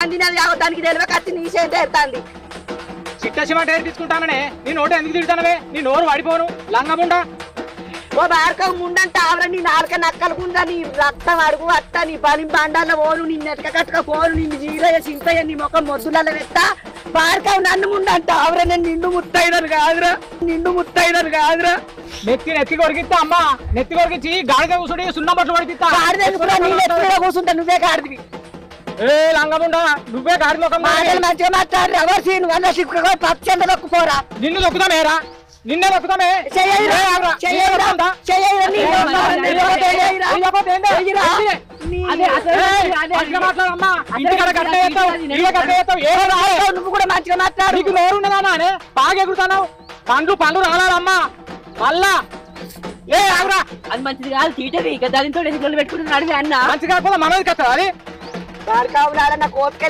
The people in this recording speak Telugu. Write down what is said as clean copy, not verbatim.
మందినది దానికి తెలివక వచ్చి నీ చేతి ఎత్తాంది. చిట్టసిమాట తీసుకుంటాననే నీ నోటు ఎందుకు తిడతానవే? నీ నోరు వాడిపోను లంగముండా. ఓ బారకం ముండంటే ఆవిడ నీ నాలుక నక్కలుకుందా, నీ రక్తం అడుగు అత్త, నీ బలి బండాల పోను, నిన్ను ఎటక కట్టుక పోను, నిన్ను జీరయ్య చింతయ్య నీ ముఖం మొద్దులలో పెట్ట బారకం నన్ను ముండంట ఆవిడ. నేను నిండు ముత్తైనను కాదురా, నిండు ముత్తైనను కాదురా. నెత్తి కొరికిస్తా అమ్మా, నెత్తి కొరికిచ్చి గాడిద కూర్చుని సున్నా బట్టలు కొరికిస్తా. కూర్చుంటా నువ్వే గాడిదివి. ఏ లంగముండా నువ్వే గాడి ముఖం. మంచిగా మాట్లాడు ఎవరు సీను వల్ల సిక్కుగా పచ్చంద దొక్కుపోరా. నిన్ను దొక్కుతామేరా, నిన్నే దొక్కుతామే. నువ్వు కూడా మంచిగా మాట్లాడు. నీకు నోరు ఉన్నదామా అనే బాగా ఎగురుతావు. పండ్లు రాలమ్మా మళ్ళా. ఏ ఆగురా, అది మంచిది కాదు. తీటవి ఇక దానితో పెట్టుకుంటున్నాడు అన్న. మంచి కాకపోతే మనది కదా అది. బారకావులారా నా కోరిక